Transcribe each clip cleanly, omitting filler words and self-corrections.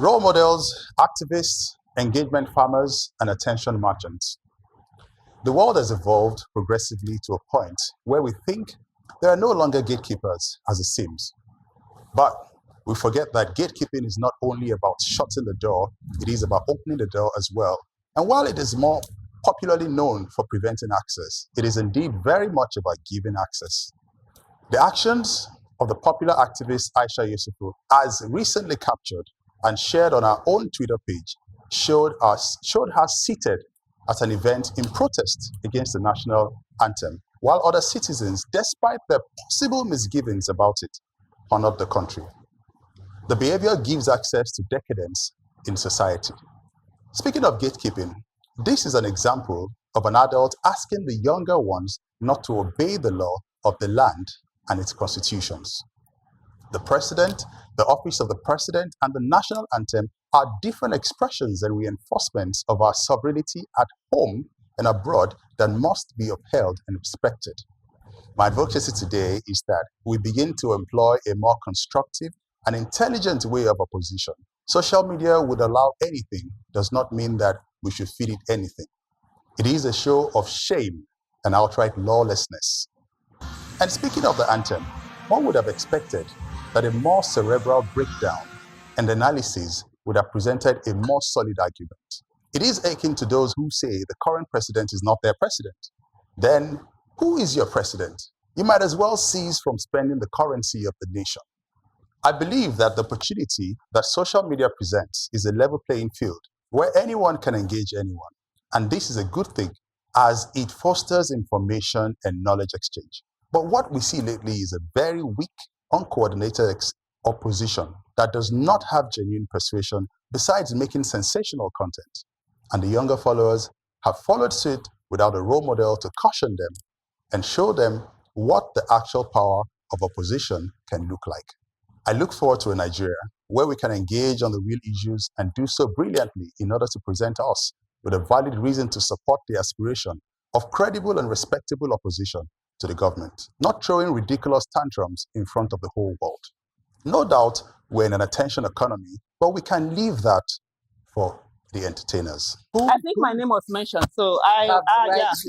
Role models, activists, engagement farmers, and attention merchants. The world has evolved progressively to a point where we think there are no longer gatekeepers, as it seems. But we forget that gatekeeping is not only about shutting the door, it is about opening the door as well. And while it is more popularly known for preventing access, it is indeed very much about giving access. The actions of the popular activist Aisha Yusufu, as recently captured and shared on our own Twitter page, showed her seated at an event in protest against the national anthem, while other citizens, despite their possible misgivings about it, honored the country. The behavior gives access to decadence in society. Speaking of gatekeeping, this is an example of an adult asking the younger ones not to obey the law of the land and its constitutions. The president, the office of the president, and the national anthem are different expressions and reinforcements of our sovereignty at home and abroad that must be upheld and respected. My advocacy today is that we begin to employ a more constructive and intelligent way of opposition. Social media would allow anything does not mean that we should feed it anything. It is a show of shame and outright lawlessness. And speaking of the anthem, one would have expected that a more cerebral breakdown and analysis would have presented a more solid argument. It is akin to those who say the current president is not their president. Then, who is your president? You might as well cease from spending the currency of the nation. I believe that the opportunity that social media presents is a level playing field where anyone can engage anyone. And this is a good thing as it fosters information and knowledge exchange. But what we see lately is a very weak, uncoordinated opposition that does not have genuine persuasion besides making sensational content. And the younger followers have followed suit without a role model to caution them and show them what the actual power of opposition can look like. I look forward to a Nigeria where we can engage on the real issues and do so brilliantly in order to present us with a valid reason to support the aspiration of credible and respectable opposition to the government, not throwing ridiculous tantrums in front of the whole world. No doubt we're in an attention economy, but we can leave that for the entertainers. I think my name was mentioned, so yeah,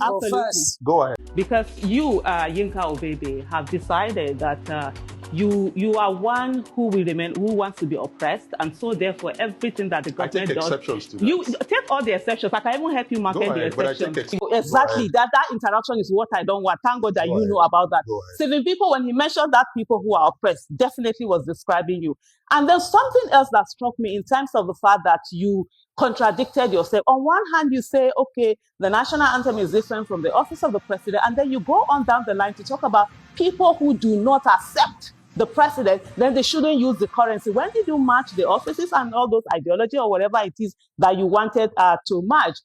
absolutely. Go ahead. Because you, Yinka Obebe, have decided that you are one who will remain, who wants to be oppressed, and so therefore everything that the government does, exceptions to that. You take all the exceptions. I can even help you market the exceptions. Exactly. That interaction is what I don't want. Thank God that you know about that. Seven people, when he mentioned that people who are oppressed, definitely was describing you. And there's something else that struck me in terms of the fact that you contradicted yourself. On one hand, you say, okay, the national anthem is different from the office of the president, and then you go on down the line to talk about people who do not accept the president, then they shouldn't use the currency. When did you match the offices and all those ideology or whatever it is that you wanted to match?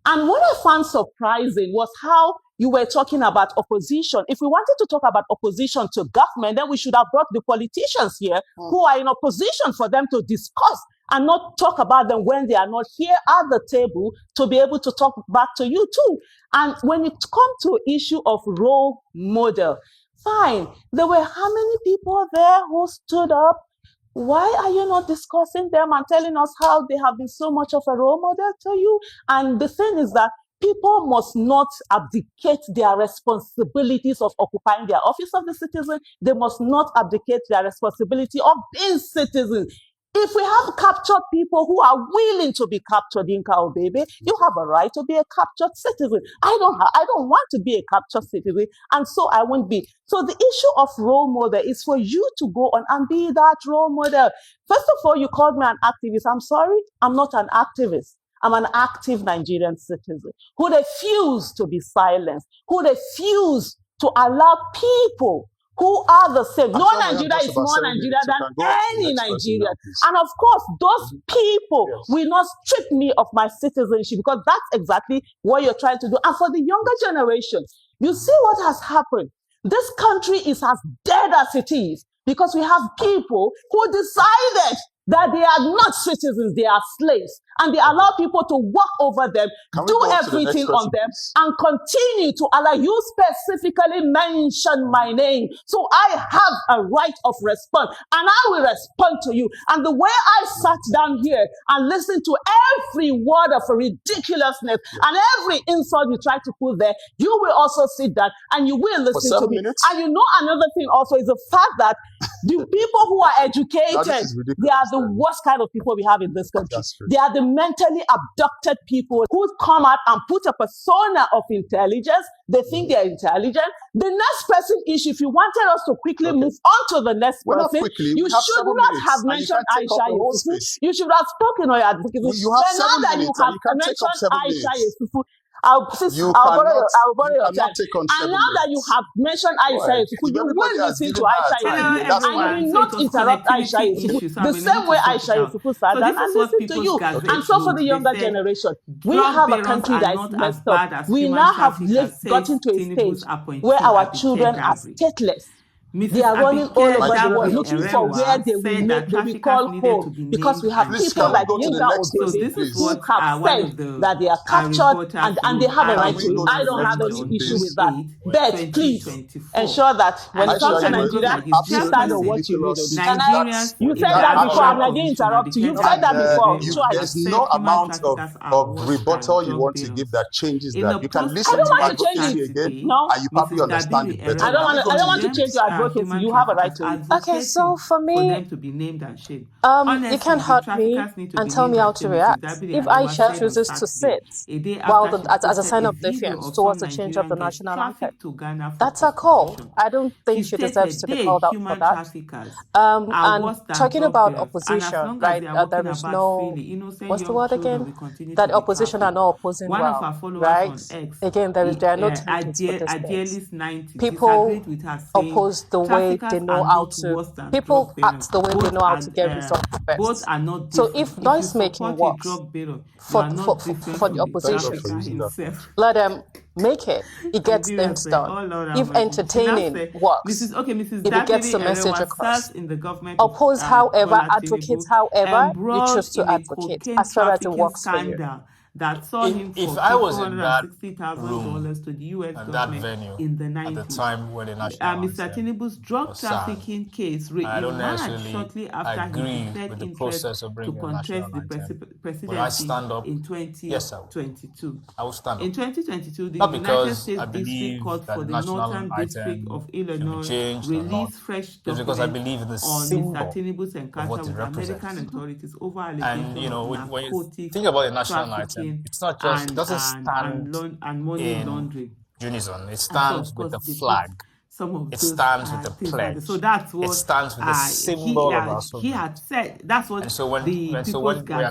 And what I found surprising was how you were talking about opposition. If we wanted to talk about opposition to government, then we should have brought the politicians here who are in opposition for them to discuss and not talk about them when they are not here at the table to be able to talk back to you too. And when it comes to issue of role model, fine. There were how many people there who stood up? Why are you not discussing them and telling us how they have been so much of a role model to you? And the thing is that people must not abdicate their responsibilities of occupying their office of the citizen. They must not abdicate their responsibility of being citizens. If we have captured people who are willing to be captured, Yinka Obebe, you have a right to be a captured citizen. I don't want to be a captured citizen, and so I won't be. So the issue of role model is for you to go on and be that role model. First of all, you called me an activist. I'm sorry, I'm not an activist. I'm an active Nigerian citizen who refuse to be silenced, who refuse to allow people who are the same. No Nigeria is more Nigeria than any Nigerian. And of course, those people will not strip me of my citizenship, because that's exactly what you're trying to do. And for the younger generation, you see what has happened. This country is as dead as it is because we have people who decided that they are not citizens, they are slaves. And they allow people to walk over them, do everything on them, and continue to allow you specifically mention my name. So I have a right of response, and I will respond to you. And the way I sat down here and listened to every word of ridiculousness and every insult you try to put there, you will also sit down and you will listen to me. And you know another thing also is the fact that the people who are educated, they are the worst kind of people we have in this country. They are the mentally abducted people who come out and put a persona of intelligence. They think they are intelligent. The next person is, if you wanted us to quickly move on to the next person, you should not have mentioned Aisha Yusufu. You should have spoken on your advocacy. But now that you have mentioned Aisha Yusufu, I'll borrow your time. And now that you have mentioned Aisha Yusufu, you will listen to Aisha Yusufu, and you will not interrupt Aisha Yusufu the same way Aisha Yusufu sat down and listen to you. And so for the younger generation, we have a country that is messed up. We now have gotten to a stage where our children are stateless. They are running all over the world looking for where they will call home, because we have people like Yinka Obebe who have said that they are captured and they have a right to it. I don't have any issue with that. But please ensure that when it comes to Nigeria, you stand on what you read. You said that before, and I didn't interrupt you. You said that before. There's no amount of rebuttal you want to give that changes that. You can listen to advocacy again, and you probably understand it better. I don't want to change your advocacy. You have a right to it. Okay, so for me, them to be named and shamed. You can't hurt me and tell me how to react. If Aisha chooses to sit while as a sign of defiance towards the change of the national anthem, that's a call. I don't think she deserves to be called out for that. And talking about opposition, right? There is no, what's the word again? That opposition are not opposing well, right? Again, there are no templates for this place. People oppose the way they know how to. People act the way they know how to get results best. So if noise making works for the opposition, let them make it. It gets things done. If entertaining works, it gets the message across. Oppose however, advocate however you choose to advocate, as far as it works for you. That saw him for $260,000 to the U.S. government venue in the 90s. At the time when the national Mr. Tinubu's drug trafficking case emerged shortly after he declared interest to contest the presidency in 2022. I will stand up. In 2022, the United States District Court for the Northern District of Illinois released fresh documents on Mr. Tinubu's encounter with American authorities over allegations of narcotics, think about the national item. It's not just, it doesn't stand and money laundering. Unison. It stands with the flag. It stands with the pledge. So that's what it stands with the symbol of our sovereignty. He had said. That's what when we are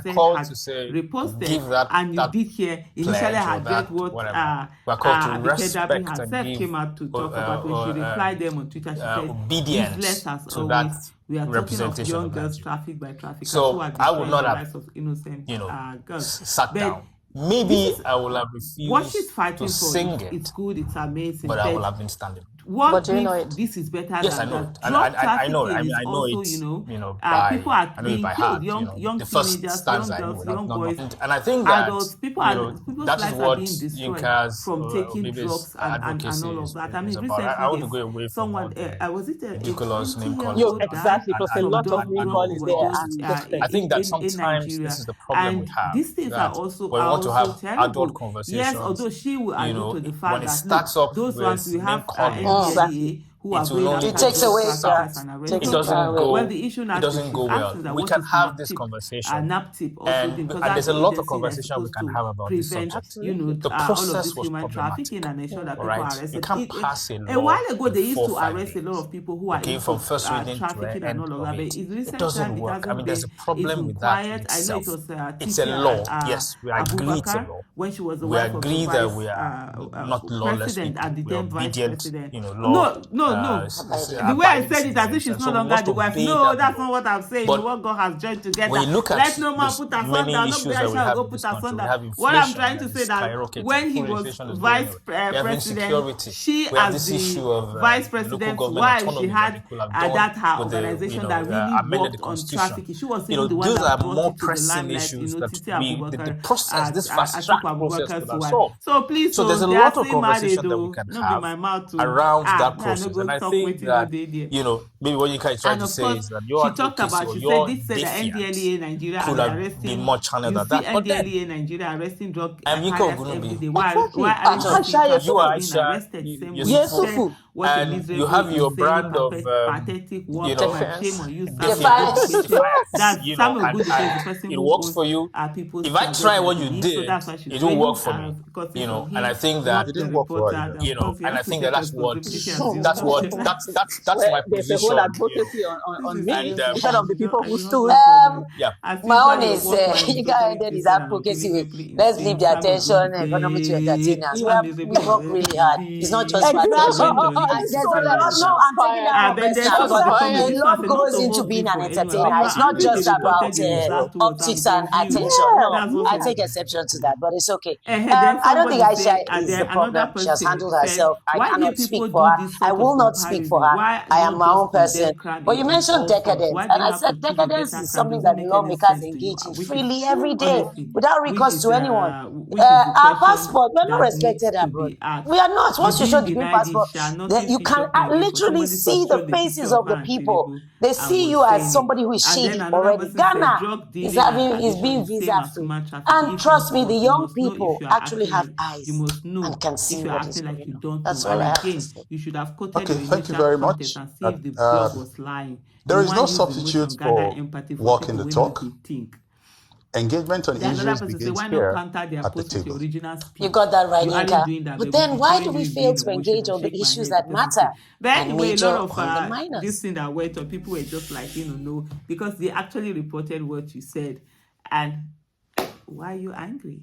called to say, reposted. Give that, and you did hear initially had read what we are called to respect and give, came out to talk about when she replied them on Twitter. She said, obedience to that. We are representation talking of young girls trafficked by traffickers. So I would not have, of innocent, girls. sat down. Maybe I will have refused what she's fighting to for sing it's good, it's amazing. But I will have been standing. What do you know it? This is better yes, than I know it. I know it. I know also, it. People are being killed. Young the first teenagers, stanza young girls, young boys. And I think that adults, people's that is lives what are being destroyed from taking drugs and all of that. I mean, recently, I want to go away from someone, was it a ridiculous name calling? Exactly, because a lot of name calling there. I think that sometimes this is the problem we have. These things are also we want to have terrible. adult conversations. Yes, although she will argue to the fact when it starts off those ones we have it takes away. It doesn't go. Well, the issue it doesn't go well. We can have this conversation, and there's a lot of conversation we can have about this subject. The process was problematic. Right? You can't pass a law. A while ago, they used to arrest a lot of people who are from first reading trafficking to and all of that. It doesn't work. I mean, there's a problem with that in itself. It's a law. Yes, we agree it's a law. When she was the we agree that we are not lawless people. We are obedient, law. No, no. The way I said it, as if she's no longer the wife. No, that's not what I'm saying. What God has joined together. When you look at let no man put asunder. Nobody shall go put asunder. What I'm trying to say that when he was vice president, she as the vice president's wife, she had that organization that really worked on trafficking. She was even the one that brought it to the limelight. Titi Abubakar, process, this fast track process could have solved. So please, so there's a lot of conversation that we can have around that process, and I think that maybe what Yinka is trying to say is that your advocacy or your Nigeria could have been more channeled at that. But then, NDLEA Nigeria arresting drug I'm Yinka Obebe. Why you are Aisha, and you have your brand of pathetic work shame on you. It works for you. If I try what you did, it will work for me. And I think that it didn't work for her. And I think that's my there's a whole position. advocacy on me instead of the people who stood. My own is you guys did his advocacy with let's leave the attention economy to entertainers. We work really hard. It's not just for attention. A lot goes into being an entertainer. It's not just about optics and attention. No, I take exception to that, but it's okay. I don't think Aisha is the problem. She has handled herself. I cannot speak for her. I will not speak for her. I am my own person. But you mentioned decadence, and I said decadence is something that lawmakers engage in freely every day without recourse to anyone. Our passport, we're not respected abroad. We are not. Once you show the green passport, you can literally see the faces of the people. They see you as somebody who is shady already. Ghana is being visa free. And trust me, the young people actually have eyes and can see what is going on. That's all I have to say. You should have Okay, thank you very much. There is no substitute for walking the talk. Engagement on issues begins here at the table. You got that right, Yinka. But then why do we fail to engage on the issues that matter and major on the minors? This thing that went on, people were just like, no, because they actually reported what you said. And why are you angry?